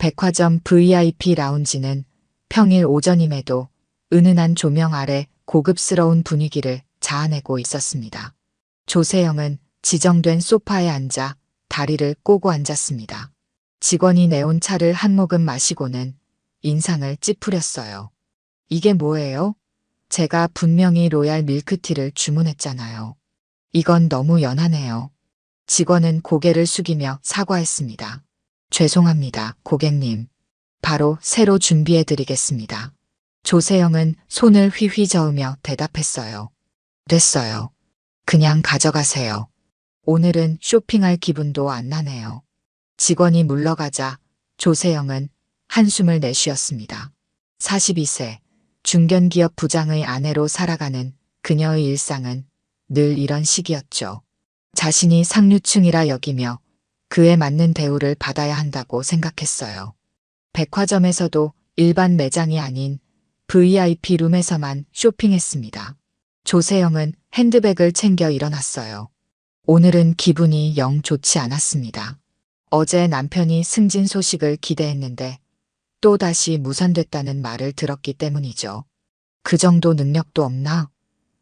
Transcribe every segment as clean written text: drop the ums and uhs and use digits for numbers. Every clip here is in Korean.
백화점 VIP 라운지는 평일 오전임에도 은은한 조명 아래 고급스러운 분위기를 자아내고 있었습니다. 조세영은 지정된 소파에 앉아 다리를 꼬고 앉았습니다. 직원이 내온 차를 한 모금 마시고는 인상을 찌푸렸어요. 이게 뭐예요? 제가 분명히 로얄 밀크티를 주문했잖아요. 이건 너무 연하네요. 직원은 고개를 숙이며 사과했습니다. 죄송합니다, 고객님. 바로 새로 준비해드리겠습니다. 조세영은 손을 휘휘 저으며 대답했어요. 됐어요. 그냥 가져가세요. 오늘은 쇼핑할 기분도 안 나네요. 직원이 물러가자 조세영은 한숨을 내쉬었습니다. 42세 중견기업 부장의 아내로 살아가는 그녀의 일상은 늘 이런 식이었죠. 자신이 상류층이라 여기며 그에 맞는 대우를 받아야 한다고 생각했어요. 백화점에서도 일반 매장이 아닌 VIP 룸에서만 쇼핑했습니다. 조세영은 핸드백을 챙겨 일어났어요. 오늘은 기분이 영 좋지 않았습니다. 어제 남편이 승진 소식을 기대했는데 또다시 무산됐다는 말을 들었기 때문이죠. 그 정도 능력도 없나?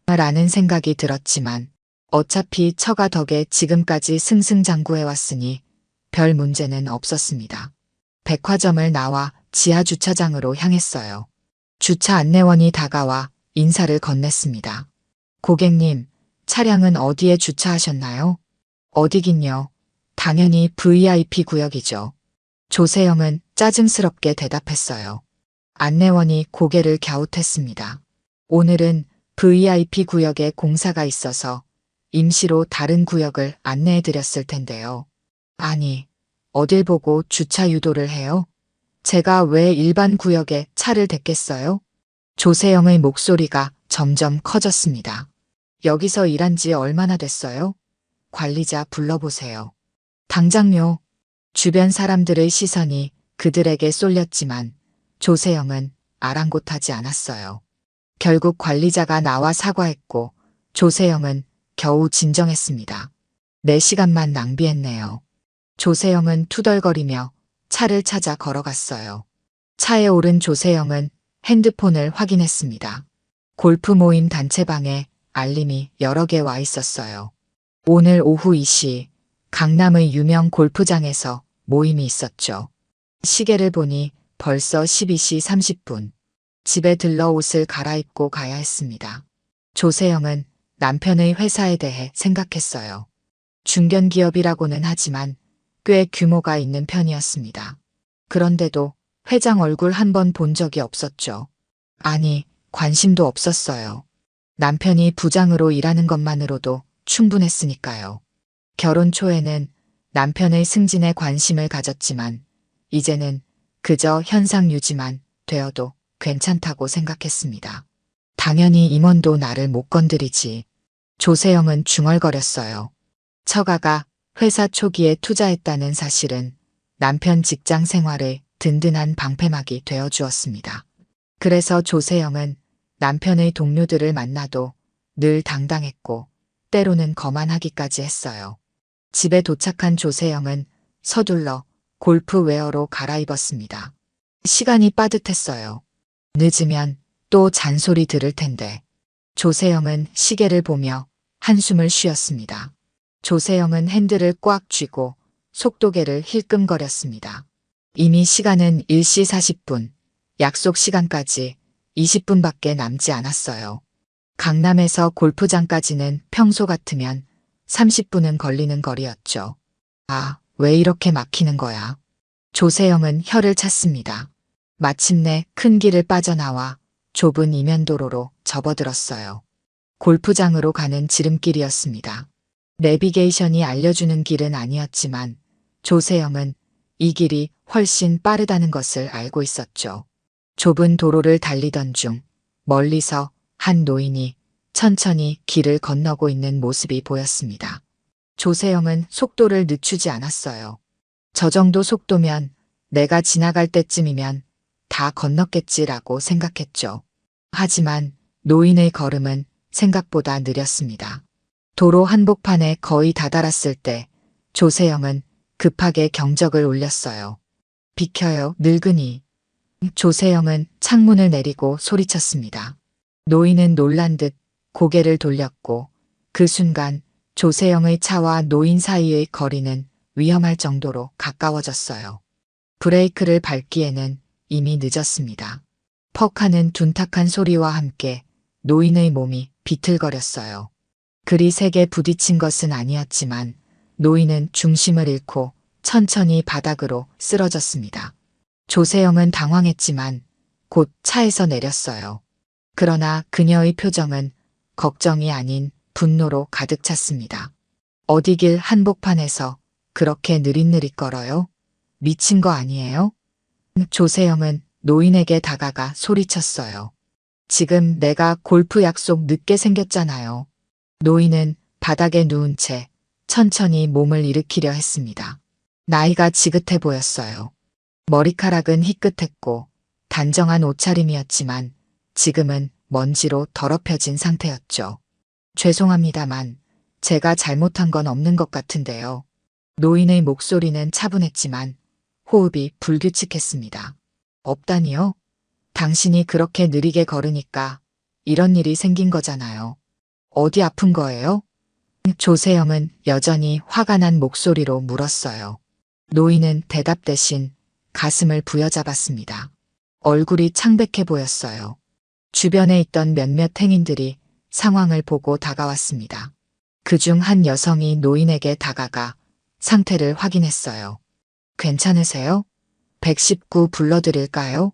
라는 생각이 들었지만 어차피 처가 덕에 지금까지 승승장구해왔으니 별 문제는 없었습니다. 백화점을 나와 지하 주차장으로 향했어요. 주차 안내원이 다가와 인사를 건넸습니다. 고객님, 차량은 어디에 주차하셨나요? 어디긴요. 당연히 VIP 구역이죠. 조세영은 짜증스럽게 대답했어요. 안내원이 고개를 갸웃했습니다. 오늘은 VIP 구역에 공사가 있어서 임시로 다른 구역을 안내해드렸을 텐데요. 아니, 어딜 보고 주차 유도를 해요? 제가 왜 일반 구역에 차를 댔겠어요? 조세영의 목소리가 점점 커졌습니다. 여기서 일한 지 얼마나 됐어요? 관리자 불러보세요. 당장요. 주변 사람들의 시선이 그들에게 쏠렸지만 조세영은 아랑곳하지 않았어요. 결국 관리자가 나와 사과했고 조세영은 겨우 진정했습니다. 4시간만 낭비했네요. 조세영은 투덜거리며 차를 찾아 걸어갔어요. 차에 오른 조세영은 핸드폰을 확인했습니다. 골프 모임 단체방에 알림이 여러 개 와 있었어요. 오늘 오후 2시 강남의 유명 골프장에서 모임이 있었죠. 시계를 보니 벌써 12시 30분. 집에 들러 옷을 갈아입고 가야 했습니다. 조세영은 남편의 회사에 대해 생각했어요. 중견기업이라고는 하지만 꽤 규모가 있는 편이었습니다. 그런데도 회장 얼굴 한 번 본 적이 없었죠. 아니, 관심도 없었어요. 남편이 부장으로 일하는 것만으로도 충분했으니까요. 결혼 초에는 남편의 승진에 관심을 가졌지만 이제는 그저 현상 유지만 되어도 괜찮다고 생각했습니다. 당연히 임원도 나를 못 건드리지. 조세영은 중얼거렸어요. 처가가 회사 초기에 투자했다는 사실은 남편 직장 생활에 든든한 방패막이 되어주었습니다. 그래서 조세영은 남편의 동료들을 만나도 늘 당당했고 때로는 거만하기까지 했어요. 집에 도착한 조세영은 서둘러 골프웨어로 갈아입었습니다. 시간이 빠듯했어요. 늦으면 또 잔소리 들을 텐데. 조세영은 시계를 보며 한숨을 쉬었습니다. 조세영은 핸들을 꽉 쥐고 속도계를 힐끔거렸습니다. 이미 시간은 1시 40분, 약속 시간까지 20분밖에 남지 않았어요. 강남에서 골프장까지는 평소 같으면 30분은 걸리는 거리였죠. 아, 왜 이렇게 막히는 거야? 조세영은 혀를 찼습니다. 마침내 큰 길을 빠져나와 좁은 이면도로로 접어들었어요. 골프장으로 가는 지름길이었습니다. 내비게이션이 알려주는 길은 아니었지만 조세영은 이 길이 훨씬 빠르다는 것을 알고 있었죠. 좁은 도로를 달리던 중 멀리서 한 노인이 천천히 길을 건너고 있는 모습이 보였습니다. 조세영은 속도를 늦추지 않았어요. 저 정도 속도면 내가 지나갈 때쯤이면 다 건넜겠지라고 생각했죠. 하지만 노인의 걸음은 생각보다 느렸습니다. 도로 한복판에 거의 다다랐을 때 조세영은 급하게 경적을 울렸어요. 비켜요, 늙은이. 조세영은 창문을 내리고 소리쳤습니다. 노인은 놀란 듯 고개를 돌렸고 그 순간 조세영의 차와 노인 사이의 거리는 위험할 정도로 가까워졌어요. 브레이크를 밟기에는 이미 늦었습니다. 퍽 하는 둔탁한 소리와 함께 노인의 몸이 비틀거렸어요. 그리 세게 부딪힌 것은 아니었지만 노인은 중심을 잃고 천천히 바닥으로 쓰러졌습니다. 조세영은 당황했지만 곧 차에서 내렸어요. 그러나 그녀의 표정은 걱정이 아닌 분노로 가득 찼습니다. 어디길 한복판에서 그렇게 느릿느릿 걸어요? 미친 거 아니에요? 조세영은 노인에게 다가가 소리쳤어요. 지금 내가 골프 약속 늦게 생겼잖아요. 노인은 바닥에 누운 채 천천히 몸을 일으키려 했습니다. 나이가 지긋해 보였어요. 머리카락은 희끗했고 단정한 옷차림이었지만 지금은 먼지로 더럽혀진 상태였죠. 죄송합니다만 제가 잘못한 건 없는 것 같은데요. 노인의 목소리는 차분했지만 호흡이 불규칙했습니다. 없다니요? 당신이 그렇게 느리게 걸으니까 이런 일이 생긴 거잖아요. 어디 아픈 거예요? 조세영은 여전히 화가 난 목소리로 물었어요. 노인은 대답 대신 가슴을 부여잡았습니다. 얼굴이 창백해 보였어요. 주변에 있던 몇몇 행인들이 상황을 보고 다가왔습니다. 그중 한 여성이 노인에게 다가가 상태를 확인했어요. 괜찮으세요? 119 불러드릴까요?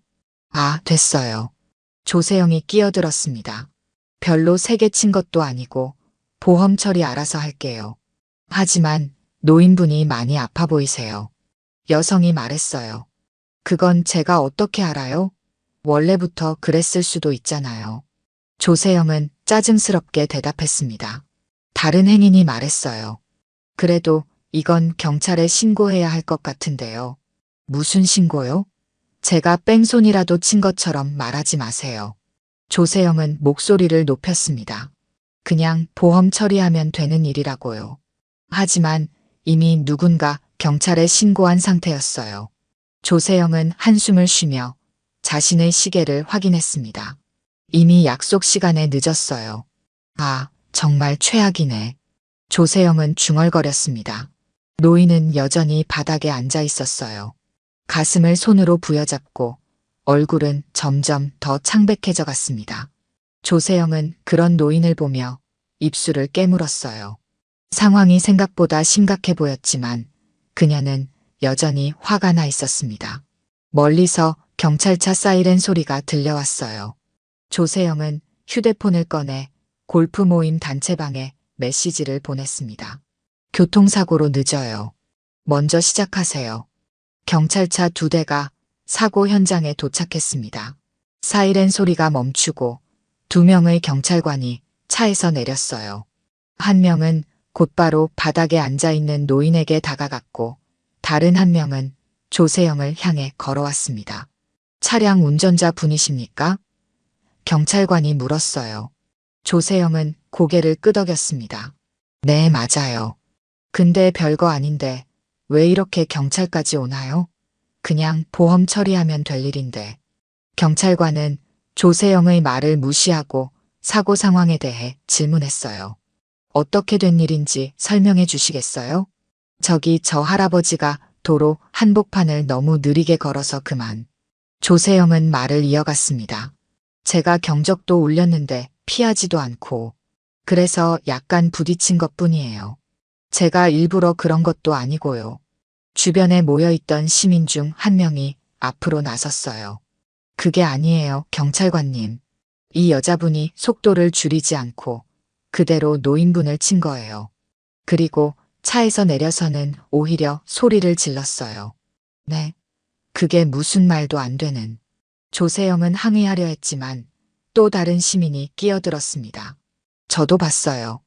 아, 됐어요. 조세영이 끼어들었습니다. 별로 세게 친 것도 아니고 보험 처리 알아서 할게요. 하지만 노인분이 많이 아파 보이세요. 여성이 말했어요. 그건 제가 어떻게 알아요? 원래부터 그랬을 수도 있잖아요. 조세영은 짜증스럽게 대답했습니다. 다른 행인이 말했어요. 그래도 이건 경찰에 신고해야 할 것 같은데요. 무슨 신고요? 제가 뺑소니라도 친 것처럼 말하지 마세요. 조세영은 목소리를 높였습니다. 그냥 보험 처리하면 되는 일이라고요. 하지만 이미 누군가 경찰에 신고한 상태였어요. 조세영은 한숨을 쉬며 자신의 시계를 확인했습니다. 이미 약속 시간에 늦었어요. 아, 정말 최악이네. 조세영은 중얼거렸습니다. 노인은 여전히 바닥에 앉아 있었어요. 가슴을 손으로 부여잡고 얼굴은 점점 더 창백해져 갔습니다. 조세영은 그런 노인을 보며 입술을 깨물었어요. 상황이 생각보다 심각해 보였지만 그녀는 여전히 화가 나 있었습니다. 멀리서 경찰차 사이렌 소리가 들려왔어요. 조세영은 휴대폰을 꺼내 골프 모임 단체방에 메시지를 보냈습니다. 교통사고로 늦어요. 먼저 시작하세요. 경찰차 2대가 사고 현장에 도착했습니다. 사이렌 소리가 멈추고 2명의 경찰관이 차에서 내렸어요. 한 명은 곧바로 바닥에 앉아있는 노인에게 다가갔고 다른 한 명은 조세영을 향해 걸어왔습니다. 차량 운전자 분이십니까? 경찰관이 물었어요. 조세영은 고개를 끄덕였습니다. 네, 맞아요. 근데 별거 아닌데 왜 이렇게 경찰까지 오나요? 그냥 보험 처리하면 될 일인데. 경찰관은 조세영의 말을 무시하고 사고 상황에 대해 질문했어요. 어떻게 된 일인지 설명해 주시겠어요? 저기 저 할아버지가 도로 한복판을 너무 느리게 걸어서 그만. 조세영은 말을 이어갔습니다. 제가 경적도 울렸는데 피하지도 않고 그래서 약간 부딪힌 것뿐이에요. 제가 일부러 그런 것도 아니고요. 주변에 모여있던 시민 중 한 명이 앞으로 나섰어요. 그게 아니에요, 경찰관님. 이 여자분이 속도를 줄이지 않고 그대로 노인분을 친 거예요. 그리고 차에서 내려서는 오히려 소리를 질렀어요. 네. 그게 무슨 말도 안 되는. 조세영은 항의하려 했지만 또 다른 시민이 끼어들었습니다. 저도 봤어요.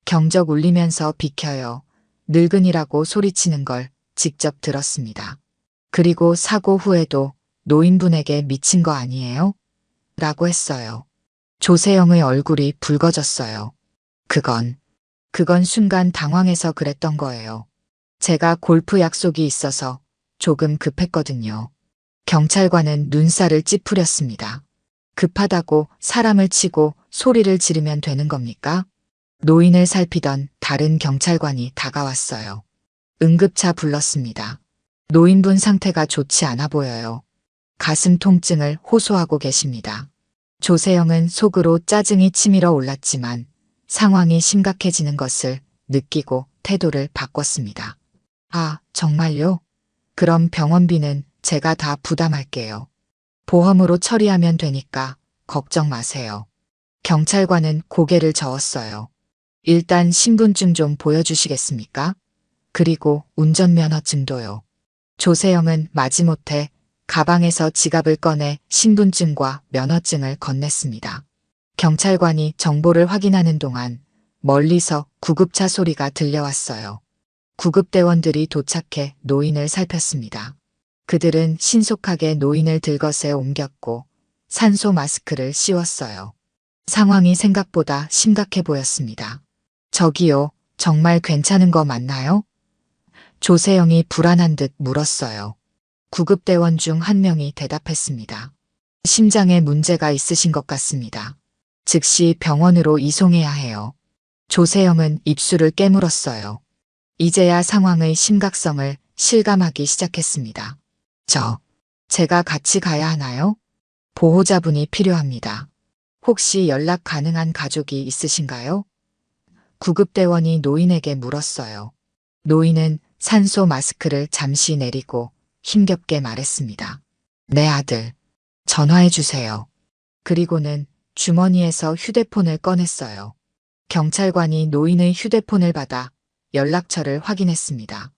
경적 울리면서 비켜요. 늙은이라고 소리치는 걸 직접 들었습니다. 그리고 사고 후에도 노인분에게 미친 거 아니에요? 라고 했어요. 조세영의 얼굴이 붉어졌어요. 그건 순간 당황해서 그랬던 거예요. 제가 골프 약속이 있어서 조금 급했거든요. 경찰관은 눈살을 찌푸렸습니다. 급하다고 사람을 치고 소리를 지르면 되는 겁니까? 노인을 살피던 다른 경찰관이 다가왔어요. 응급차 불렀습니다. 노인분 상태가 좋지 않아 보여요. 가슴 통증을 호소하고 계십니다. 조세영은 속으로 짜증이 치밀어 올랐지만 상황이 심각해지는 것을 느끼고 태도를 바꿨습니다. 아, 정말요? 그럼 병원비는 제가 다 부담할게요. 보험으로 처리하면 되니까 걱정 마세요. 경찰관은 고개를 저었어요. 일단 신분증 좀 보여주시겠습니까? 그리고 운전면허증도요. 조세영은 마지못해 가방에서 지갑을 꺼내 신분증과 면허증을 건넸습니다. 경찰관이 정보를 확인하는 동안 멀리서 구급차 소리가 들려왔어요. 구급대원들이 도착해 노인을 살폈습니다. 그들은 신속하게 노인을 들것에 옮겼고 산소 마스크를 씌웠어요. 상황이 생각보다 심각해 보였습니다. 저기요, 정말 괜찮은 거 맞나요? 조세영이 불안한 듯 물었어요. 구급대원 중 한 명이 대답했습니다. 심장에 문제가 있으신 것 같습니다. 즉시 병원으로 이송해야 해요. 조세영은 입술을 깨물었어요. 이제야 상황의 심각성을 실감하기 시작했습니다. 제가 같이 가야 하나요? 보호자분이 필요합니다. 혹시 연락 가능한 가족이 있으신가요? 구급대원이 노인에게 물었어요. 노인은 산소 마스크를 잠시 내리고 힘겹게 말했습니다. 내 아들, 전화해 주세요. 그리고는 주머니에서 휴대폰을 꺼냈어요. 경찰관이 노인의 휴대폰을 받아 연락처를 확인했습니다.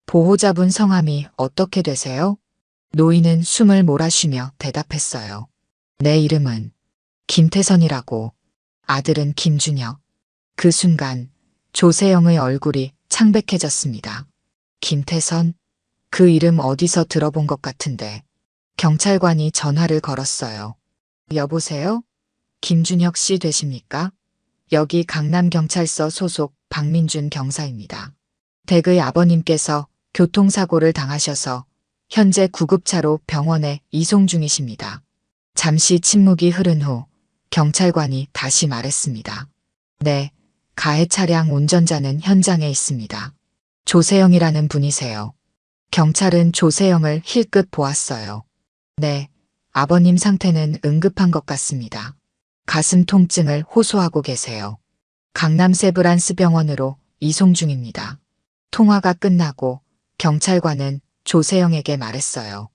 보호자분 성함이 어떻게 되세요? 노인은 숨을 몰아쉬며 대답했어요. 내 이름은 김태선이라고, 아들은 김준혁. 그 순간 조세영의 얼굴이 창백해졌습니다. 김태선? 그 이름 어디서 들어본 것 같은데. 경찰관이 전화를 걸었어요. 여보세요? 김준혁 씨 되십니까? 여기 강남경찰서 소속 박민준 경사입니다. 댁의 아버님께서 교통사고를 당하셔서 현재 구급차로 병원에 이송 중이십니다. 잠시 침묵이 흐른 후 경찰관이 다시 말했습니다. 네, 가해 차량 운전자는 현장에 있습니다. 조세영이라는 분이세요. 경찰은 조세영을 힐끗 보았어요. 네, 아버님 상태는 응급한 것 같습니다. 가슴 통증을 호소하고 계세요. 강남 세브란스 병원으로 이송 중입니다. 통화가 끝나고 경찰관은 조세영에게 말했어요.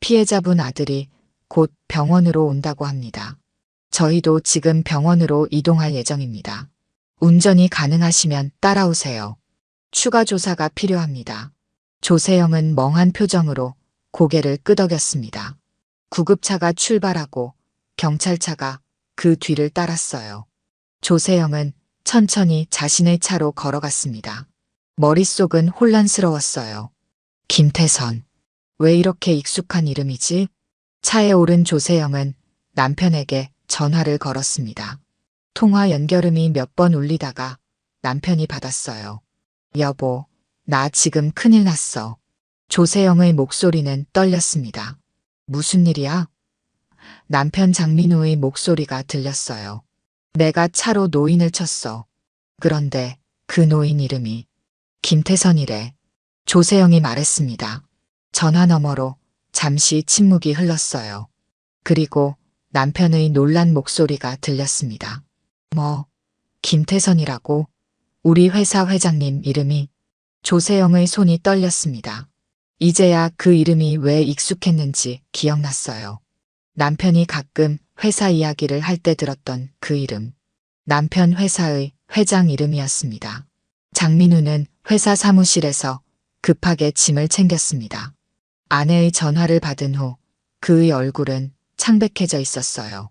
피해자분 아들이 곧 병원으로 온다고 합니다. 저희도 지금 병원으로 이동할 예정입니다. 운전이 가능하시면 따라오세요. 추가 조사가 필요합니다. 조세영은 멍한 표정으로 고개를 끄덕였습니다. 구급차가 출발하고 경찰차가 그 뒤를 따랐어요. 조세영은 천천히 자신의 차로 걸어갔습니다. 머릿속은 혼란스러웠어요. 김태선. 왜 이렇게 익숙한 이름이지? 차에 오른 조세영은 남편에게 전화를 걸었습니다. 통화 연결음이 몇 번 울리다가 남편이 받았어요. 여보, 나 지금 큰일 났어. 조세영의 목소리는 떨렸습니다. 무슨 일이야? 남편 장민우의 목소리가 들렸어요. 내가 차로 노인을 쳤어. 그런데 그 노인 이름이 김태선이래. 조세영이 말했습니다. 전화 너머로 잠시 침묵이 흘렀어요. 그리고 남편의 놀란 목소리가 들렸습니다. 뭐, 김태선이라고? 우리 회사 회장님 이름이? 조세영의 손이 떨렸습니다. 이제야 그 이름이 왜 익숙했는지 기억났어요. 남편이 가끔 회사 이야기를 할 때 들었던 그 이름. 남편 회사의 회장 이름이었습니다. 장민우는 회사 사무실에서 급하게 짐을 챙겼습니다. 아내의 전화를 받은 후 그의 얼굴은 창백해져 있었어요.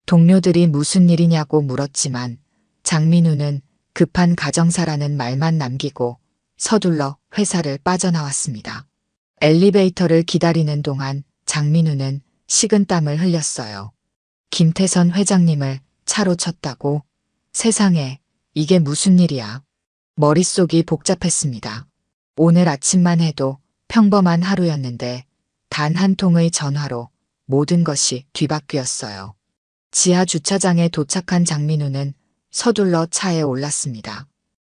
동료들이 무슨 일이냐고 물었지만 장민우는 급한 가정사라는 말만 남기고 서둘러 회사를 빠져나왔습니다. 엘리베이터를 기다리는 동안 장민우는 식은땀을 흘렸어요. 김태선 회장님을 차로 쳤다고? 세상에, 이게 무슨 일이야? 머릿속이 복잡했습니다. 오늘 아침만 해도 평범한 하루였는데 단 한 통의 전화로 모든 것이 뒤바뀌었어요. 지하 주차장에 도착한 장민우는 서둘러 차에 올랐습니다.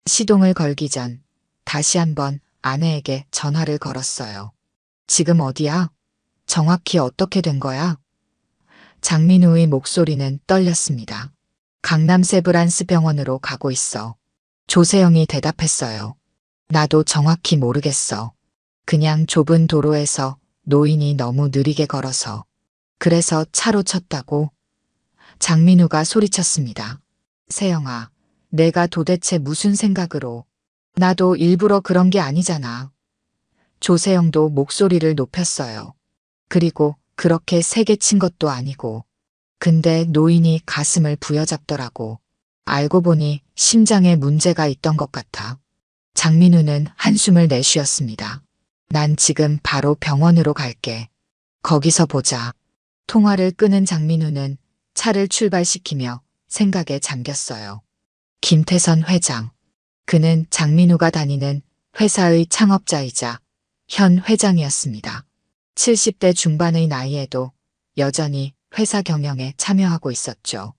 시동을 걸기 전 다시 한번 아내에게 전화를 걸었어요. 지금 어디야? 정확히 어떻게 된 거야? 장민우의 목소리는 떨렸습니다. 강남 세브란스 병원으로 가고 있어. 조세영이 대답했어요. 나도 정확히 모르겠어. 그냥 좁은 도로에서 노인이 너무 느리게 걸어서. 그래서 차로 쳤다고. 장민우가 소리쳤습니다. 세영아, 내가 도대체 무슨 생각으로. 나도 일부러 그런 게 아니잖아. 조세영도 목소리를 높였어요. 그리고 그렇게 세게 친 것도 아니고. 근데 노인이 가슴을 부여잡더라고. 알고 보니 심장에 문제가 있던 것 같아. 장민우는 한숨을 내쉬었습니다. 난 지금 바로 병원으로 갈게. 거기서 보자. 통화를 끊은 장민우는 차를 출발시키며 생각에 잠겼어요. 김태선 회장. 그는 장민우가 다니는 회사의 창업자이자 현 회장이었습니다. 70대 중반의 나이에도 여전히 회사 경영에 참여하고 있었죠.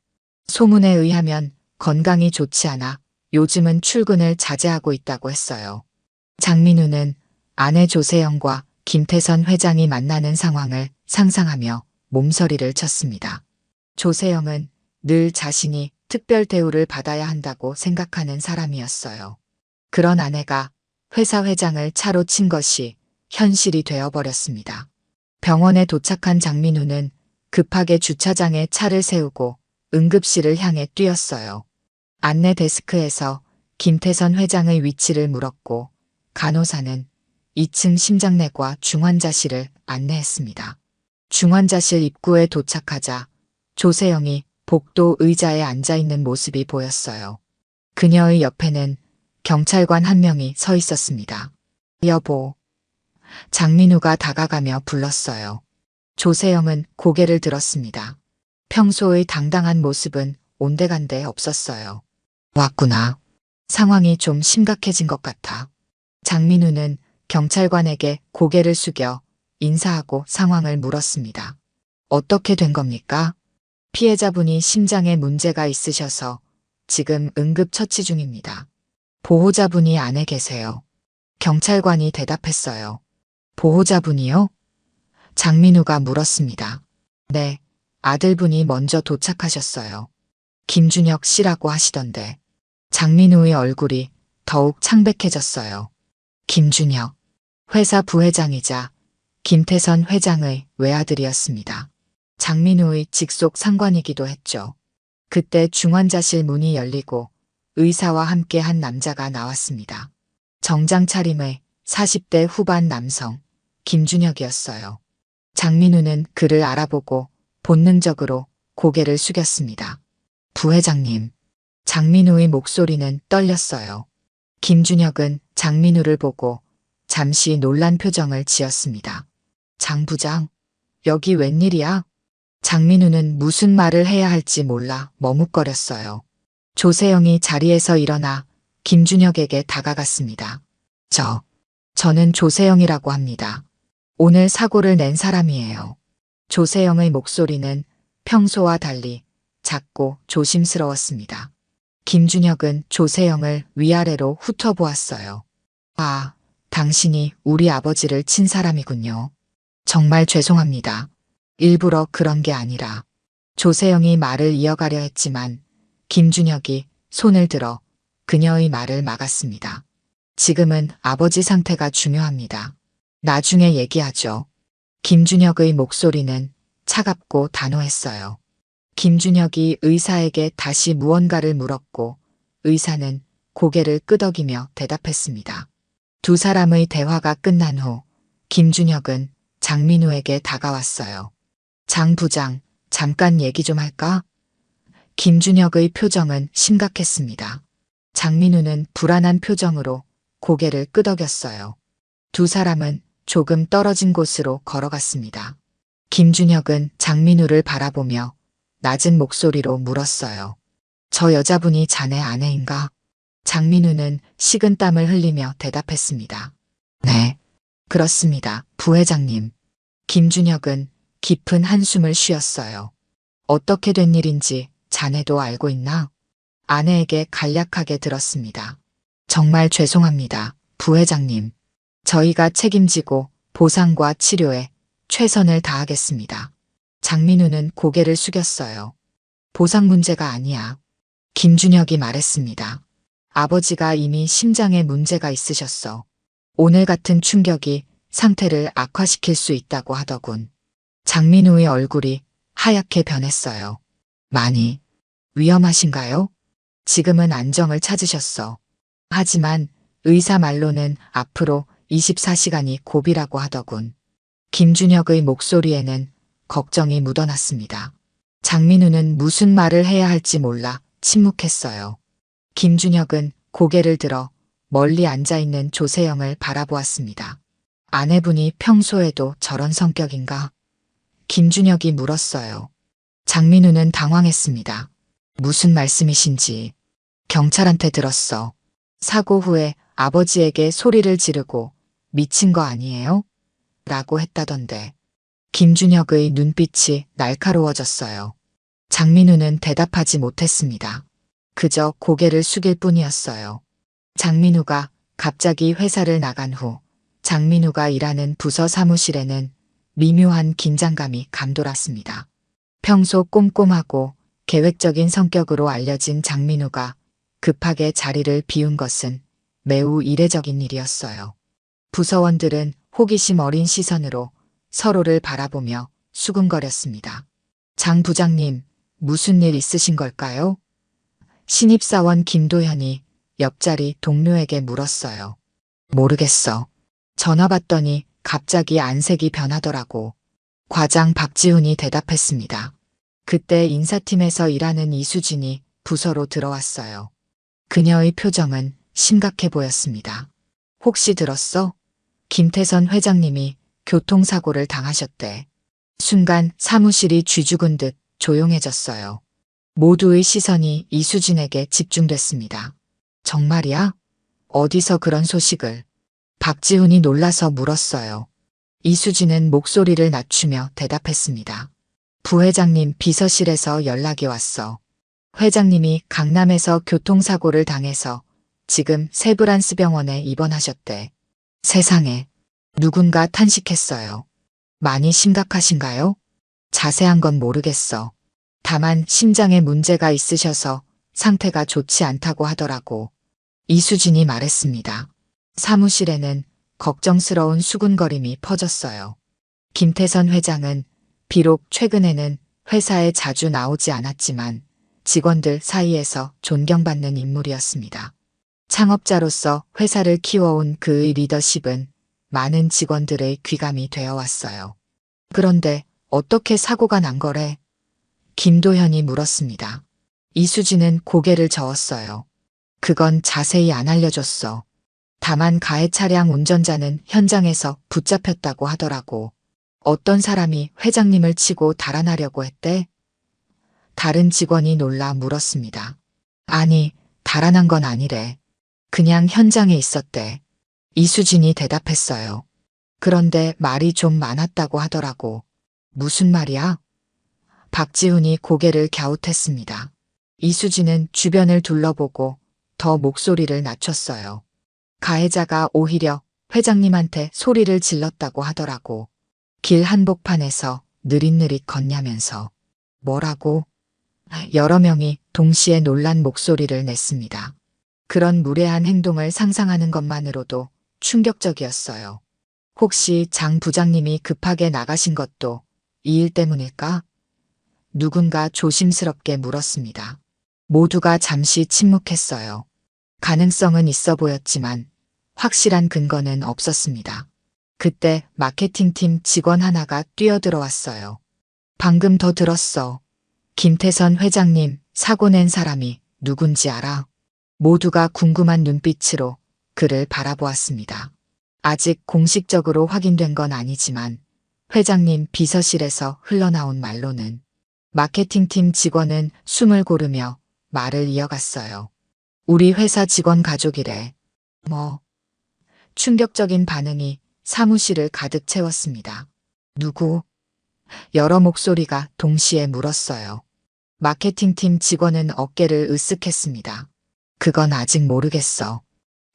소문에 의하면 건강이 좋지 않아 요즘은 출근을 자제하고 있다고 했어요. 장민우는 아내 조세영과 김태선 회장이 만나는 상황을 상상하며 몸서리를 쳤습니다. 조세영은 늘 자신이 특별 대우를 받아야 한다고 생각하는 사람이었어요. 그런 아내가 회사 회장을 차로 친 것이 현실이 되어버렸습니다. 병원에 도착한 장민우는 급하게 주차장에 차를 세우고 응급실을 향해 뛰었어요. 안내 데스크에서 김태선 회장의 위치를 물었고 간호사는 2층 심장내과 중환자실을 안내했습니다. 중환자실 입구에 도착하자 조세영이 복도 의자에 앉아있는 모습이 보였어요. 그녀의 옆에는 경찰관 한 명이 서 있었습니다. 여보. 장민우가 다가가며 불렀어요. 조세영은 고개를 들었습니다. 평소의 당당한 모습은 온데간데 없었어요. 왔구나. 상황이 좀 심각해진 것 같아. 장민우는 경찰관에게 고개를 숙여 인사하고 상황을 물었습니다. 어떻게 된 겁니까? 피해자분이 심장에 문제가 있으셔서 지금 응급처치 중입니다. 보호자분이 안에 계세요. 경찰관이 대답했어요. 보호자분이요? 장민우가 물었습니다. 네, 아들분이 먼저 도착하셨어요. 김준혁 씨라고 하시던데. 장민우의 얼굴이 더욱 창백해졌어요. 김준혁, 회사 부회장이자 김태선 회장의 외아들이었습니다. 장민우의 직속 상관이기도 했죠. 그때 중환자실 문이 열리고 의사와 함께 한 남자가 나왔습니다. 정장 차림의 40대 후반 남성, 김준혁이었어요. 장민우는 그를 알아보고 본능적으로 고개를 숙였습니다. 부회장님. 장민우의 목소리는 떨렸어요. 김준혁은 장민우를 보고 잠시 놀란 표정을 지었습니다. 장 부장, 여기 웬일이야? 장민우는 무슨 말을 해야 할지 몰라 머뭇거렸어요. 조세영이 자리에서 일어나 김준혁에게 다가갔습니다. 저는 조세영이라고 합니다. 오늘 사고를 낸 사람이에요. 조세영의 목소리는 평소와 달리 작고 조심스러웠습니다. 김준혁은 조세영을 위아래로 훑어보았어요. 아, 당신이 우리 아버지를 친 사람이군요. 정말 죄송합니다. 일부러 그런 게 아니라. 조세영이 말을 이어가려 했지만 김준혁이 손을 들어 그녀의 말을 막았습니다. 지금은 아버지 상태가 중요합니다. 나중에 얘기하죠. 김준혁의 목소리는 차갑고 단호했어요. 김준혁이 의사에게 다시 무언가를 물었고 의사는 고개를 끄덕이며 대답했습니다. 두 사람의 대화가 끝난 후 김준혁은 장민우에게 다가왔어요. 장 부장, 잠깐 얘기 좀 할까? 김준혁의 표정은 심각했습니다. 장민우는 불안한 표정으로 고개를 끄덕였어요. 두 사람은 조금 떨어진 곳으로 걸어갔습니다. 김준혁은 장민우를 바라보며 낮은 목소리로 물었어요. 저 여자분이 자네 아내인가? 장민우는 식은땀을 흘리며 대답했습니다. 네. 그렇습니다, 부회장님. 김준혁은 깊은 한숨을 쉬었어요. 어떻게 된 일인지 자네도 알고 있나? 아내에게 간략하게 들었습니다. 정말 죄송합니다, 부회장님. 저희가 책임지고 보상과 치료에 최선을 다하겠습니다. 장민우는 고개를 숙였어요. 보상 문제가 아니야. 김준혁이 말했습니다. 아버지가 이미 심장에 문제가 있으셨어. 오늘 같은 충격이 상태를 악화시킬 수 있다고 하더군. 장민우의 얼굴이 하얗게 변했어요. 많이 위험하신가요? 지금은 안정을 찾으셨어. 하지만 의사 말로는 앞으로 24시간이 고비라고 하더군. 김준혁의 목소리에는 걱정이 묻어났습니다. 장민우는 무슨 말을 해야 할지 몰라 침묵했어요. 김준혁은 고개를 들어 멀리 앉아있는 조세영을 바라보았습니다. 아내분이 평소에도 저런 성격인가? 김준혁이 물었어요. 장민우는 당황했습니다. 무슨 말씀이신지. 경찰한테 들었어. 사고 후에 아버지에게 소리를 지르고 미친 거 아니에요? 라고 했다던데. 김준혁의 눈빛이 날카로워졌어요. 장민우는 대답하지 못했습니다. 그저 고개를 숙일 뿐이었어요. 장민우가 갑자기 회사를 나간 후 장민우가 일하는 부서 사무실에는 미묘한 긴장감이 감돌았습니다. 평소 꼼꼼하고 계획적인 성격으로 알려진 장민우가 급하게 자리를 비운 것은 매우 이례적인 일이었어요. 부서원들은 호기심 어린 시선으로 서로를 바라보며 수군거렸습니다. 장 부장님, 무슨 일 있으신 걸까요? 신입사원 김도현이 옆자리 동료에게 물었어요. 모르겠어. 전화 받더니 갑자기 안색이 변하더라고. 과장 박지훈이 대답했습니다. 그때 인사팀에서 일하는 이수진이 부서로 들어왔어요. 그녀의 표정은 심각해 보였습니다. 혹시 들었어? 김태선 회장님이 교통사고를 당하셨대. 순간 사무실이 쥐죽은 듯 조용해졌어요. 모두의 시선이 이수진에게 집중됐습니다. 정말이야? 어디서 그런 소식을? 박지훈이 놀라서 물었어요. 이수진은 목소리를 낮추며 대답했습니다. 부회장님 비서실에서 연락이 왔어. 회장님이 강남에서 교통사고를 당해서 지금 세브란스 병원에 입원하셨대. 세상에. 누군가 탄식했어요. 많이 심각하신가요? 자세한 건 모르겠어. 다만 심장에 문제가 있으셔서 상태가 좋지 않다고 하더라고. 이수진이 말했습니다. 사무실에는 걱정스러운 수군거림이 퍼졌어요. 김태선 회장은 비록 최근에는 회사에 자주 나오지 않았지만 직원들 사이에서 존경받는 인물이었습니다. 창업자로서 회사를 키워온 그의 리더십은 많은 직원들의 귀감이 되어왔어요. 그런데 어떻게 사고가 난 거래? 김도현이 물었습니다. 이수진은 고개를 저었어요. 그건 자세히 안 알려줬어. 다만 가해 차량 운전자는 현장에서 붙잡혔다고 하더라고. 어떤 사람이 회장님을 치고 달아나려고 했대? 다른 직원이 놀라 물었습니다. 아니, 달아난 건 아니래. 그냥 현장에 있었대. 이수진이 대답했어요. 그런데 말이 좀 많았다고 하더라고. 무슨 말이야? 박지훈이 고개를 갸웃했습니다. 이수진은 주변을 둘러보고 더 목소리를 낮췄어요. 가해자가 오히려 회장님한테 소리를 질렀다고 하더라고. 길 한복판에서 느릿느릿 걷냐면서. 뭐라고? 여러 명이 동시에 놀란 목소리를 냈습니다. 그런 무례한 행동을 상상하는 것만으로도 충격적이었어요. 혹시 장 부장님이 급하게 나가신 것도 이 일 때문일까? 누군가 조심스럽게 물었습니다. 모두가 잠시 침묵했어요. 가능성은 있어 보였지만 확실한 근거는 없었습니다. 그때 마케팅팀 직원 하나가 뛰어들어왔어요. 방금 더 들었어. 김태선 회장님 사고 낸 사람이 누군지 알아? 모두가 궁금한 눈빛으로 그를 바라보았습니다. 아직 공식적으로 확인된 건 아니지만 회장님 비서실에서 흘러나온 말로는 마케팅팀 직원은 숨을 고르며 말을 이어갔어요. 우리 회사 직원 가족이래. 뭐. 충격적인 반응이 사무실을 가득 채웠습니다. 누구? 여러 목소리가 동시에 물었어요. 마케팅팀 직원은 어깨를 으쓱했습니다. 그건 아직 모르겠어.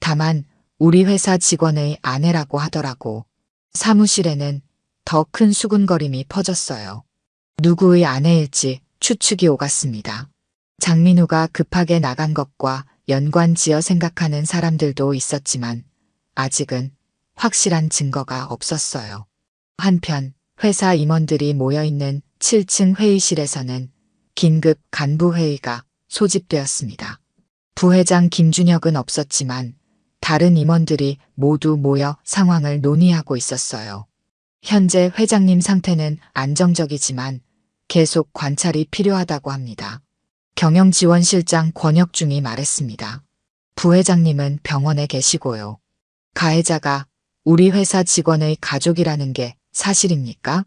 다만 우리 회사 직원의 아내라고 하더라고. 사무실에는 더 큰 수군거림이 퍼졌어요. 누구의 아내일지 추측이 오갔습니다. 장민우가 급하게 나간 것과 연관지어 생각하는 사람들도 있었지만 아직은 확실한 증거가 없었어요. 한편 회사 임원들이 모여있는 7층 회의실에서는 긴급 간부회의가 소집되었습니다. 부회장 김준혁은 없었지만 다른 임원들이 모두 모여 상황을 논의하고 있었어요. 현재 회장님 상태는 안정적이지만 계속 관찰이 필요하다고 합니다. 경영지원실장 권혁중이 말했습니다. 부회장님은 병원에 계시고요. 가해자가 우리 회사 직원의 가족이라는 게 사실입니까?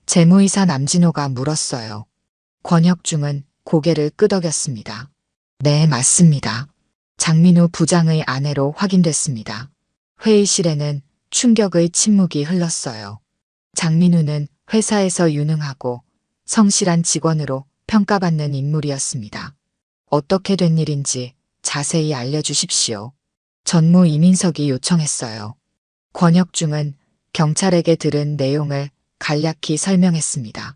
재무이사 남진호가 물었어요. 권혁중은 고개를 끄덕였습니다. 네, 맞습니다. 장민우 부장의 아내로 확인됐습니다. 회의실에는 충격의 침묵이 흘렀어요. 장민우는 회사에서 유능하고 성실한 직원으로 평가받는 인물이었습니다. 어떻게 된 일인지 자세히 알려주십시오. 전무 이민석이 요청했어요. 권혁중은 경찰에게 들은 내용을 간략히 설명했습니다.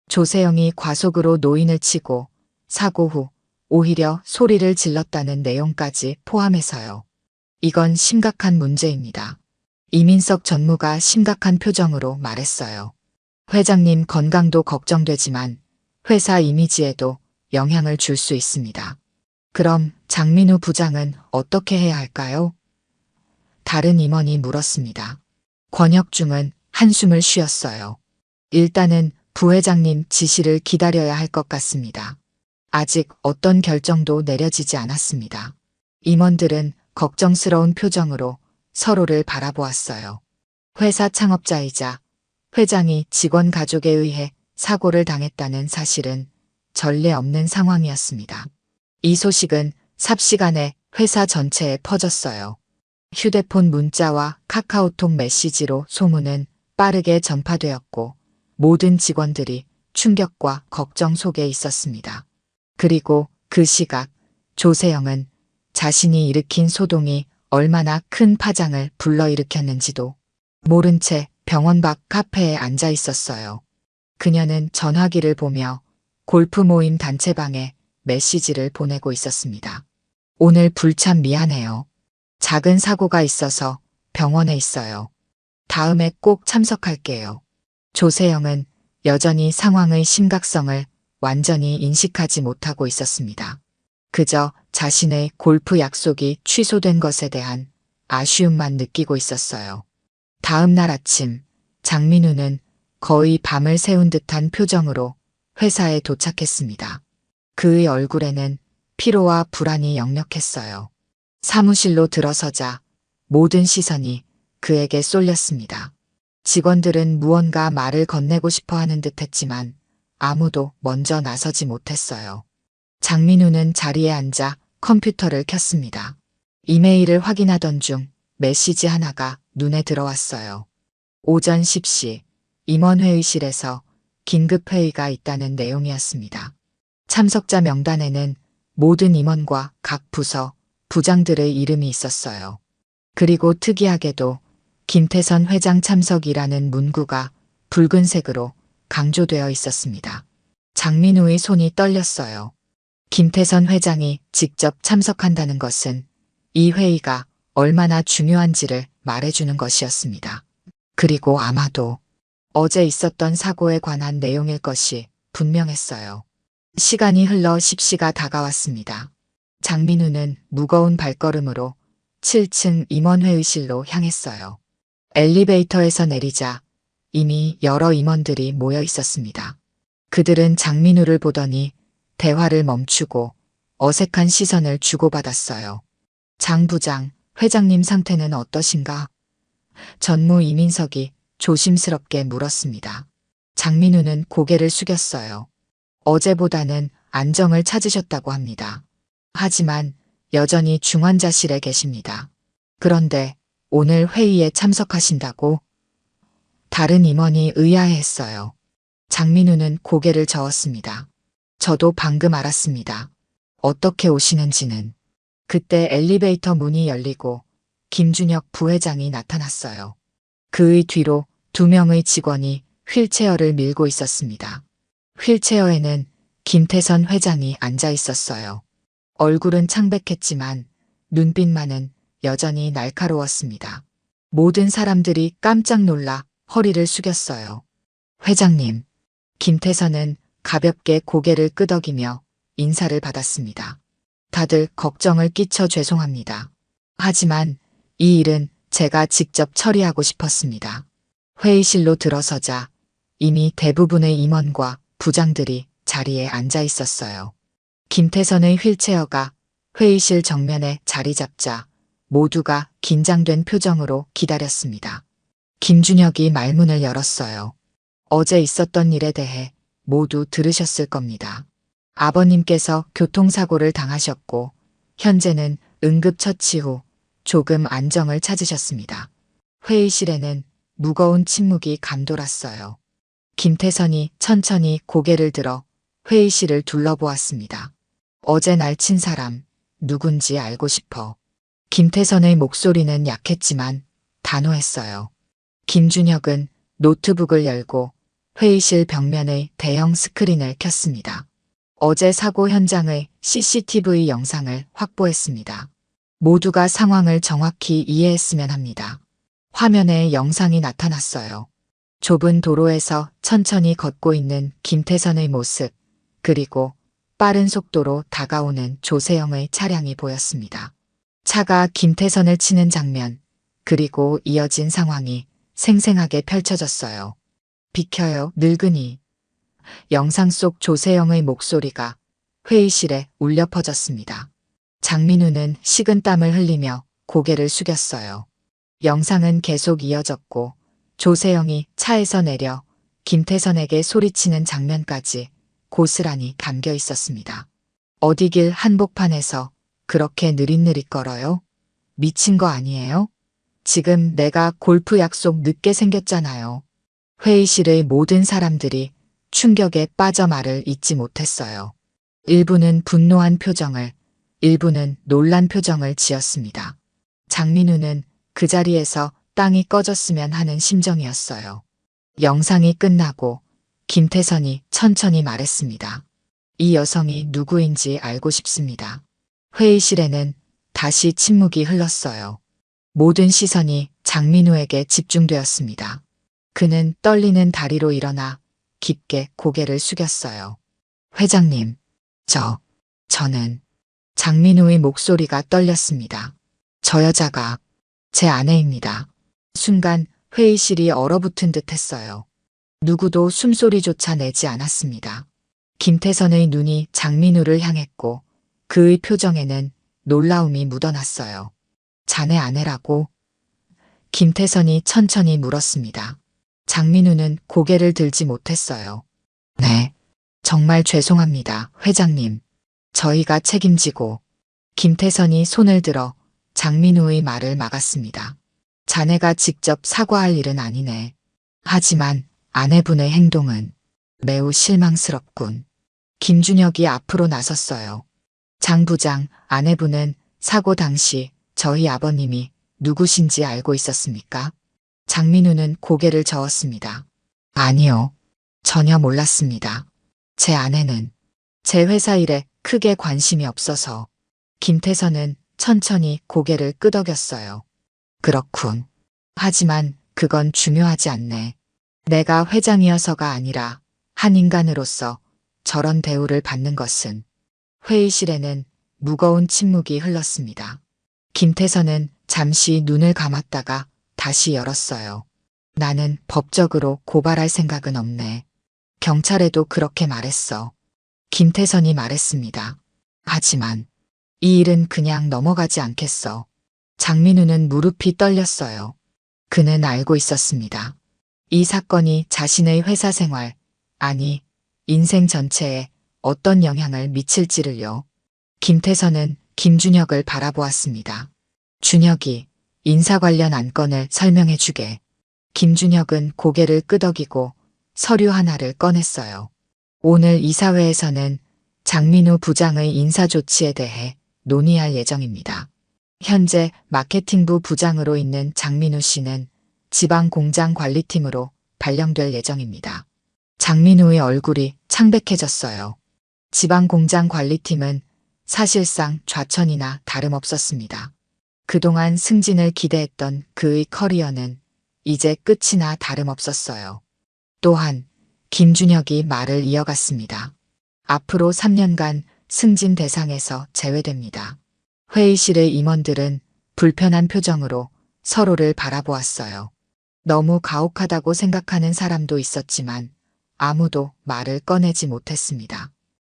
조세영이 과속으로 노인을 치고 사고 후 오히려 소리를 질렀다는 내용까지 포함해서요. 이건 심각한 문제입니다. 이민석 전무가 심각한 표정으로 말했어요. 회장님 건강도 걱정되지만 회사 이미지에도 영향을 줄 수 있습니다. 그럼 장민우 부장은 어떻게 해야 할까요? 다른 임원이 물었습니다. 권혁중은 한숨을 쉬었어요. 일단은 부회장님 지시를 기다려야 할 것 같습니다. 아직 어떤 결정도 내려지지 않았습니다. 임원들은 걱정스러운 표정으로 서로를 바라보았어요. 회사 창업자이자 회장이 직원 가족에 의해 사고를 당했다는 사실은 전례 없는 상황이었습니다. 이 소식은 삽시간에 회사 전체에 퍼졌어요. 휴대폰 문자와 카카오톡 메시지로 소문은 빠르게 전파되었고 모든 직원들이 충격과 걱정 속에 있었습니다. 그리고 그 시각 조세영은 자신이 일으킨 소동이 얼마나 큰 파장을 불러일으켰는지도 모른 채 병원 밖 카페에 앉아 있었어요. 그녀는 전화기를 보며 골프 모임 단체방에 메시지를 보내고 있었습니다. 오늘 불참 미안해요. 작은 사고가 있어서 병원에 있어요. 다음에 꼭 참석할게요. 조세영은 여전히 상황의 심각성을 완전히 인식하지 못하고 있었습니다. 그저 자신의 골프 약속이 취소된 것에 대한 아쉬움만 느끼고 있었어요. 다음 날 아침 장민우는 거의 밤을 새운 듯한 표정으로 회사에 도착했습니다. 그의 얼굴에는 피로와 불안이 역력했어요. 사무실로 들어서자 모든 시선이 그에게 쏠렸습니다. 직원들은 무언가 말을 건네고 싶어 하는 듯 했지만 아무도 먼저 나서지 못했어요. 장민우는 자리에 앉아 컴퓨터를 켰습니다. 이메일을 확인하던 중 메시지 하나가 눈에 들어왔어요. 오전 10시 임원회의실에서 긴급회의가 있다는 내용이었습니다. 참석자 명단에는 모든 임원과 각 부서, 부장들의 이름이 있었어요. 그리고 특이하게도 김태선 회장 참석이라는 문구가 붉은색으로 강조되어 있었습니다. 장민우의 손이 떨렸어요. 김태선 회장이 직접 참석한다는 것은 이 회의가 얼마나 중요한지를 말해주는 것이었습니다. 그리고 아마도 어제 있었던 사고에 관한 내용일 것이 분명했어요. 시간이 흘러 10시가 다가왔습니다. 장민우는 무거운 발걸음으로 7층 임원회의실로 향했어요. 엘리베이터에서 내리자 이미 여러 임원들이 모여 있었습니다. 그들은 장민우를 보더니 대화를 멈추고 어색한 시선을 주고받았어요. 장 부장, 회장님 상태는 어떠신가? 전무 이민석이 조심스럽게 물었습니다. 장민우는 고개를 숙였어요. 어제보다는 안정을 찾으셨다고 합니다. 하지만 여전히 중환자실에 계십니다. 그런데 오늘 회의에 참석하신다고? 다른 임원이 의아해했어요. 장민우는 고개를 저었습니다. 저도 방금 알았습니다. 어떻게 오시는지는. 그때 엘리베이터 문이 열리고 김준혁 부회장이 나타났어요. 그의 뒤로 2명의 직원이 휠체어를 밀고 있었습니다. 휠체어에는 김태선 회장이 앉아 있었어요. 얼굴은 창백했지만 눈빛만은 여전히 날카로웠습니다. 모든 사람들이 깜짝 놀라 허리를 숙였어요. 회장님, 김태선은 가볍게 고개를 끄덕이며 인사를 받았습니다. 다들 걱정을 끼쳐 죄송합니다. 하지만 이 일은 제가 직접 처리하고 싶었습니다. 회의실로 들어서자 이미 대부분의 임원과 부장들이 자리에 앉아 있었어요. 김태선의 휠체어가 회의실 정면에 자리 잡자 모두가 긴장된 표정으로 기다렸습니다. 김준혁이 말문을 열었어요. 어제 있었던 일에 대해 모두 들으셨을 겁니다. 아버님께서 교통사고를 당하셨고 현재는 응급처치 후 조금 안정을 찾으셨습니다. 회의실에는 무거운 침묵이 감돌았어요. 김태선이 천천히 고개를 들어 회의실을 둘러보았습니다. 어제 날 친 사람 누군지 알고 싶어. 김태선의 목소리는 약했지만 단호했어요. 김준혁은 노트북을 열고 회의실 벽면의 대형 스크린을 켰습니다. 어제 사고 현장의 CCTV 영상을 확보했습니다. 모두가 상황을 정확히 이해했으면 합니다. 화면에 영상이 나타났어요. 좁은 도로에서 천천히 걷고 있는 김태선의 모습, 그리고 빠른 속도로 다가오는 조세영의 차량이 보였습니다. 차가 김태선을 치는 장면, 그리고 이어진 상황이 생생하게 펼쳐졌어요. 비켜요, 늙은이. 영상 속 조세영의 목소리가 회의실에 울려 퍼졌습니다. 장민우는 식은땀을 흘리며 고개를 숙였어요. 영상은 계속 이어졌고 조세영이 차에서 내려 김태선에게 소리치는 장면까지 고스란히 담겨 있었습니다. 어디 길 한복판에서 그렇게 느릿느릿 걸어요? 미친 거 아니에요? 지금 내가 골프 약속 늦게 생겼잖아요. 회의실의 모든 사람들이 충격에 빠져 말을 잇지 못했어요. 일부는 분노한 표정을, 일부는 놀란 표정을 지었습니다. 장민우는 그 자리에서 땅이 꺼졌으면 하는 심정이었어요. 영상이 끝나고 김태선이 천천히 말했습니다. 이 여성이 누구인지 알고 싶습니다. 회의실에는 다시 침묵이 흘렀어요. 모든 시선이 장민우에게 집중되었습니다. 그는 떨리는 다리로 일어나 깊게 고개를 숙였어요. 회장님, 저는 장민우의 목소리가 떨렸습니다. 저 여자가 제 아내입니다. 순간 회의실이 얼어붙은 듯 했어요. 누구도 숨소리조차 내지 않았습니다. 김태선의 눈이 장민우를 향했고 그의 표정에는 놀라움이 묻어났어요. 자네 아내라고? 김태선이 천천히 물었습니다. 장민우는 고개를 들지 못했어요. 네, 정말 죄송합니다, 회장님. 저희가 책임지고. 김태선이 손을 들어 장민우의 말을 막았습니다. 자네가 직접 사과할 일은 아니네. 하지만 아내분의 행동은 매우 실망스럽군. 김준혁이 앞으로 나섰어요. 장 부장, 아내분은 사고 당시 저희 아버님이 누구신지 알고 있었습니까? 장민우는 고개를 저었습니다. 아니요. 전혀 몰랐습니다. 제 아내는 제 회사 일에 크게 관심이 없어서. 김태선은 천천히 고개를 끄덕였어요. 그렇군. 하지만 그건 중요하지 않네. 내가 회장이어서가 아니라 한 인간으로서 저런 대우를 받는 것은. 회의실에는 무거운 침묵이 흘렀습니다. 김태선은 잠시 눈을 감았다가 다시 열었어요. 나는 법적으로 고발할 생각은 없네. 경찰에도 그렇게 말했어. 김태선이 말했습니다. 하지만 이 일은 그냥 넘어가지 않겠어. 장민우는 무릎이 떨렸어요. 그는 알고 있었습니다. 이 사건이 자신의 회사 생활, 아니 인생 전체에 어떤 영향을 미칠지를요. 김태선은 김준혁을 바라보았습니다. 준혁이, 인사 관련 안건을 설명해 주게. 김준혁은 고개를 끄덕이고 서류 하나를 꺼냈어요. 오늘 이사회에서는 장민우 부장의 인사 조치에 대해 논의할 예정입니다. 현재 마케팅부 부장으로 있는 장민우 씨는 지방 공장 관리팀으로 발령될 예정입니다. 장민우의 얼굴이 창백해졌어요. 지방 공장 관리팀은 사실상 좌천이나 다름없었습니다. 그동안 승진을 기대했던 그의 커리어는 이제 끝이나 다름없었어요. 또한 김준혁이 말을 이어갔습니다. 앞으로 3년간 승진 대상에서 제외됩니다. 회의실의 임원들은 불편한 표정으로 서로를 바라보았어요. 너무 가혹하다고 생각하는 사람도 있었지만 아무도 말을 꺼내지 못했습니다.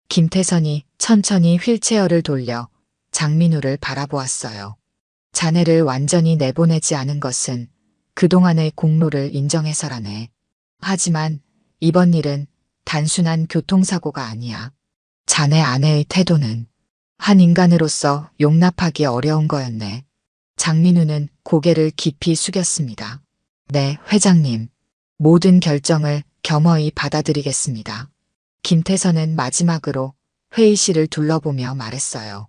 김태선이 천천히 휠체어를 돌려 장민우를 바라보았어요. 자네를 완전히 내보내지 않은 것은 그동안의 공로를 인정해서라네. 하지만 이번 일은 단순한 교통사고가 아니야. 자네 아내의 태도는 한 인간으로서 용납하기 어려운 거였네. 장민우는 고개를 깊이 숙였습니다. 네, 회장님. 모든 결정을 겸허히 받아들이겠습니다. 김태선은 마지막으로 회의실을 둘러보며 말했어요.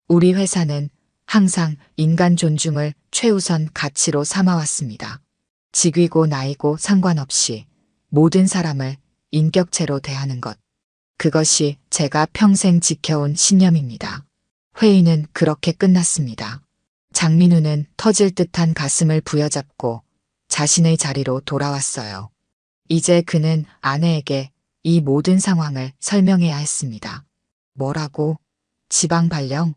우리 회사는 항상 인간 존중을 최우선 가치로 삼아왔습니다. 직위고 나이고 상관없이 모든 사람을 인격체로 대하는 것. 그것이 제가 평생 지켜온 신념입니다. 회의는 그렇게 끝났습니다. 장민우는 터질 듯한 가슴을 부여잡고 자신의 자리로 돌아왔어요. 이제 그는 아내에게 이 모든 상황을 설명해야 했습니다. 뭐라고? 지방 발령?